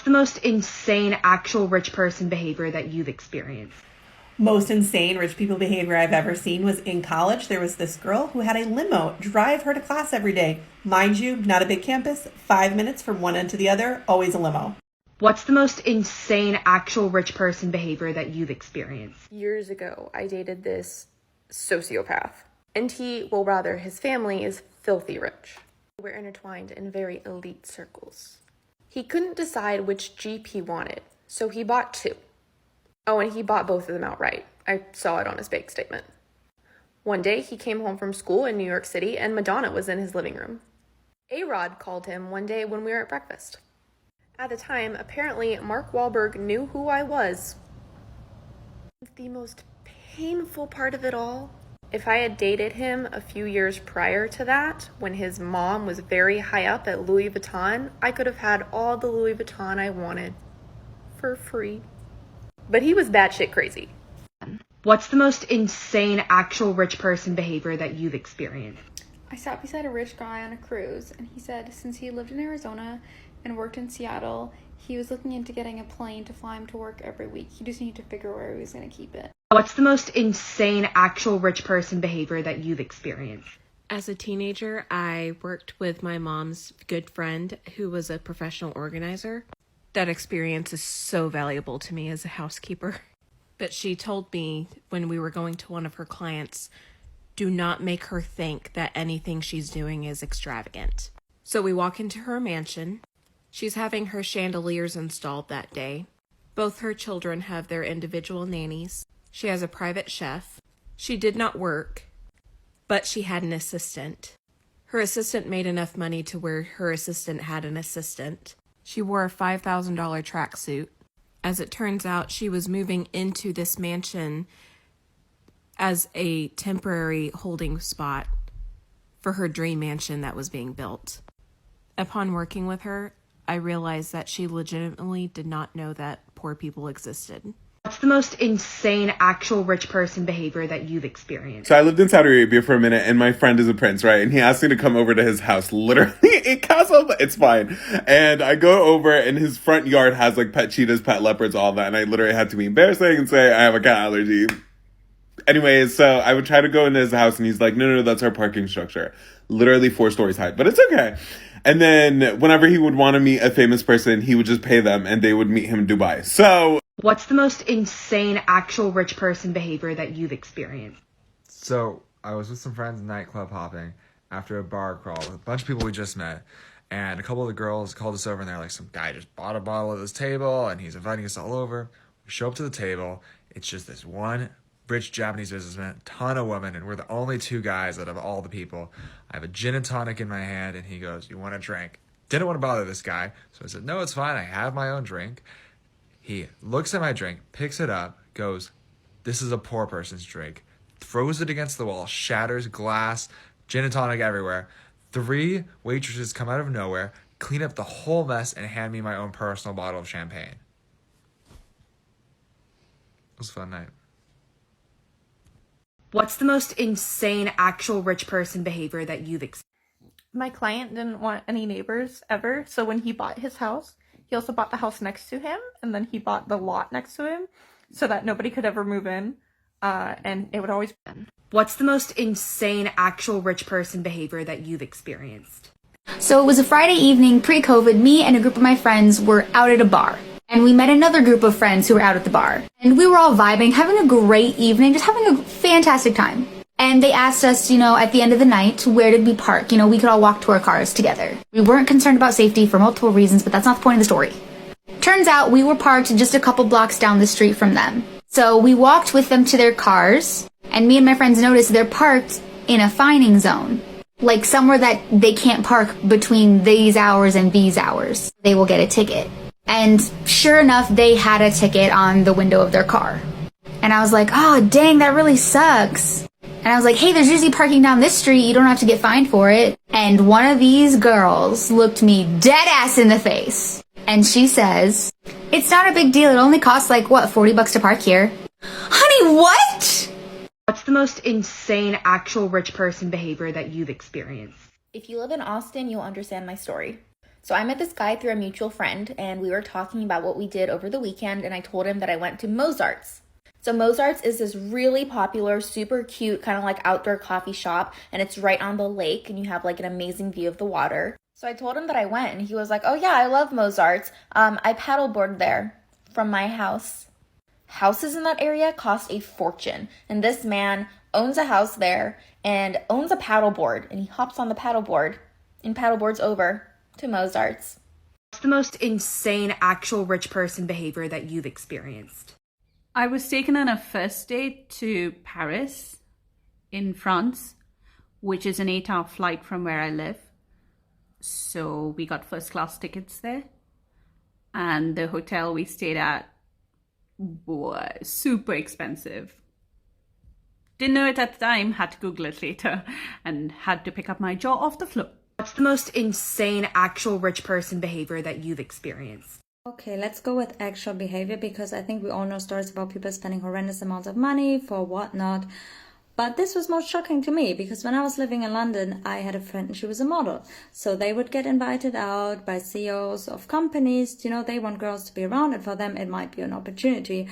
the most insane actual rich person behavior that you've experienced? Most insane rich people behavior I've ever seen was in college. There was this girl who had a limo drive her to class every day. Mind you, not a big campus, 5 minutes from one end to the other, always a limo. What's the most insane actual rich person behavior that you've experienced? Years ago, I dated this sociopath. And his family is filthy rich. We're intertwined in very elite circles. He couldn't decide which Jeep he wanted, so he bought two. Oh, and he bought both of them outright. I saw it on his bank statement. One day, he came home from school in New York City, and Madonna was in his living room. A-Rod called him one day when we were at breakfast. At the time, apparently, Mark Wahlberg knew who I was. The most painful part of it all, if I had dated him a few years prior to that, when his mom was very high up at Louis Vuitton, I could have had all the Louis Vuitton I wanted for free. But he was batshit crazy. What's the most insane actual rich person behavior that you've experienced? I sat beside a rich guy on a cruise, and he said since he lived in Arizona and worked in Seattle, he was looking into getting a plane to fly him to work every week. He just needed to figure where he was going to keep it. What's the most insane actual rich person behavior that you've experienced? As a teenager, I worked with my mom's good friend who was a professional organizer. That experience is so valuable to me as a housekeeper. But she told me when we were going to one of her clients, do not make her think that anything she's doing is extravagant. So we walk into her mansion. She's having her chandeliers installed that day. Both her children have their individual nannies. She has a private chef. She did not work, but she had an assistant. Her assistant made enough money to where her assistant had an assistant. She wore a $5,000 tracksuit. As it turns out, she was moving into this mansion as a temporary holding spot for her dream mansion that was being built. Upon working with her, I realized that she legitimately did not know that poor people existed. What's the most insane actual rich person behavior that you've experienced? So I lived in Saudi Arabia for a minute, and my friend is a prince, right? And he asked me to come over to his house, literally in Castle, but it's fine. And I go over, and his front yard has like pet cheetahs, pet leopards, all that. And I literally had to be embarrassing and say, I have a cat allergy. Anyways, so I would try to go into his house, and he's like, no, that's our parking structure. Literally 4 stories high, but it's okay. And then whenever he would want to meet a famous person, he would just pay them, and they would meet him in Dubai. So what's the most insane actual rich person behavior that you've experienced? So I was with some friends nightclub hopping after a bar crawl with a bunch of people we just met. And a couple of the girls called us over, and they're like, some guy just bought a bottle at this table, and he's inviting us all over. We show up to the table. It's just this one rich Japanese businessman, ton of women, and we're the only 2 guys out of all the people. I have a gin and tonic in my hand, and he goes, you want a drink? Didn't want to bother this guy, so I said, no, it's fine. I have my own drink. He looks at my drink, picks it up, goes, this is a poor person's drink, throws it against the wall, shatters glass, gin and tonic everywhere. 3 waitresses come out of nowhere, clean up the whole mess, and hand me my own personal bottle of champagne. It was a fun night. What's the most insane actual rich person behavior that you've experienced? My client didn't want any neighbors ever, so when he bought his house, he also bought the house next to him, and then he bought the lot next to him so that nobody could ever move in, and it would always... What's the most insane actual rich person behavior that you've experienced? So it was a Friday evening, pre-COVID. Me and a group of my friends were out at a bar. And we met another group of friends who were out at the bar. And we were all vibing, having a great evening, just having a fantastic time. And they asked us, at the end of the night, where did we park? We could all walk to our cars together. We weren't concerned about safety for multiple reasons, but that's not the point of the story. Turns out we were parked just a couple blocks down the street from them. So we walked with them to their cars, and me and my friends noticed they're parked in a fining zone. Like somewhere that they can't park between these hours and these hours. They will get a ticket. And sure enough, they had a ticket on the window of their car. And I was like, oh, dang, that really sucks. And I was like, hey, there's usually parking down this street. You don't have to get fined for it. And one of these girls looked me dead ass in the face. And she says, it's not a big deal. It only costs like, $40 to park here. Honey, what? What's the most insane actual rich person behavior that you've experienced? If you live in Austin, you'll understand my story. So I met this guy through a mutual friend, and we were talking about what we did over the weekend, and I told him that I went to Mozart's. So Mozart's is this really popular, super cute, kind of like outdoor coffee shop, and it's right on the lake, and you have like an amazing view of the water. So I told him that I went, and he was like, oh yeah, I love Mozart's. I paddleboard there from my house. Houses in that area cost a fortune, and this man owns a house there and owns a paddleboard, and he hops on the paddleboard and paddleboards over to Mozart's. What's the most insane actual rich person behavior that you've experienced? I was taken on a first date to Paris in France, which is an 8-hour flight from where I live. So we got first class tickets there. And the hotel we stayed at was super expensive. Didn't know it at the time, had to Google it later, and had to pick up my jaw off the floor. What's the most insane actual rich person behavior that you've experienced? Okay, let's go with actual behavior, because I think we all know stories about people spending horrendous amounts of money for whatnot. But this was most shocking to me, because when I was living in London, I had a friend and she was a model. So they would get invited out by CEOs of companies. You know, they want girls to be around, and for them it might be an opportunity.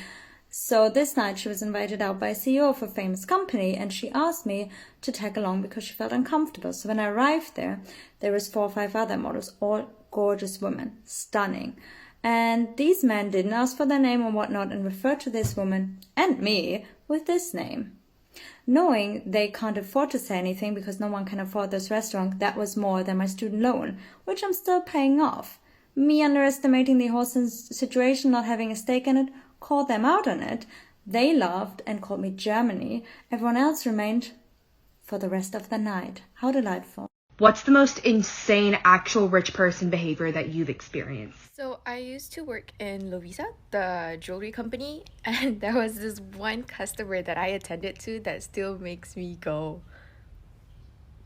So this night she was invited out by a CEO of a famous company, and she asked me to tag along because she felt uncomfortable. So when I arrived there was 4 or 5 other models, all gorgeous women, stunning. And these men didn't ask for their name or whatnot and referred to this woman and me with this name. Knowing they can't afford to say anything because no one can afford this restaurant, that was more than my student loan, which I'm still paying off. Me underestimating the whole situation, not having a stake in it, called them out on it. They laughed and called me Germany. Everyone else remained for the rest of the night. How delightful. What's the most insane actual rich person behavior that you've experienced? So I used to work in Lovisa, the jewelry company, and there was this one customer that I attended to that still makes me go.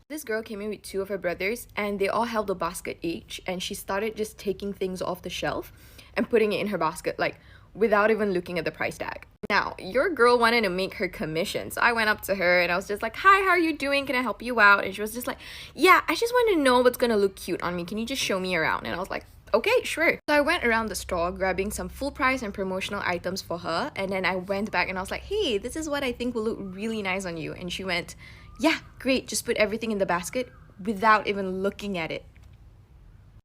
This girl came in with 2 of her brothers, and they all held a basket each, and she started just taking things off the shelf and putting it in her basket, like without even looking at the price tag. Now, your girl wanted to make her commission, so I went up to her and I was just like, hi, how are you doing? Can I help you out? And she was just like, yeah, I just want to know what's gonna look cute on me. Can you just show me around? And I was like, okay, sure. So I went around the store grabbing some full price and promotional items for her, and then I went back and I was like, hey, this is what I think will look really nice on you. And she went, yeah, great, just put everything in the basket without even looking at it.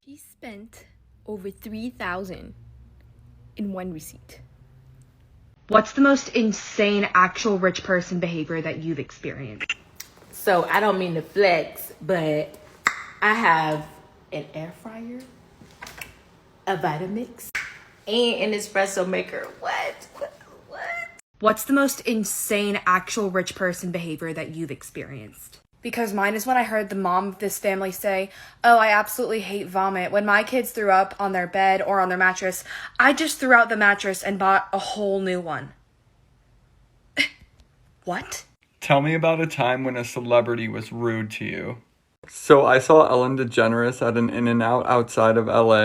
She spent over $3,000 in one receipt. What's the most insane actual rich person behavior that you've experienced? So I don't mean to flex, but I have an air fryer, a Vitamix, and an espresso maker. What? What's the most insane actual rich person behavior that you've experienced? Because mine is when I heard the mom of this family say, oh, I absolutely hate vomit. When my kids threw up on their bed or on their mattress, I just threw out the mattress and bought a whole new one. What? Tell me about a time when a celebrity was rude to you. So I saw Ellen DeGeneres at an In-N-Out outside of LA.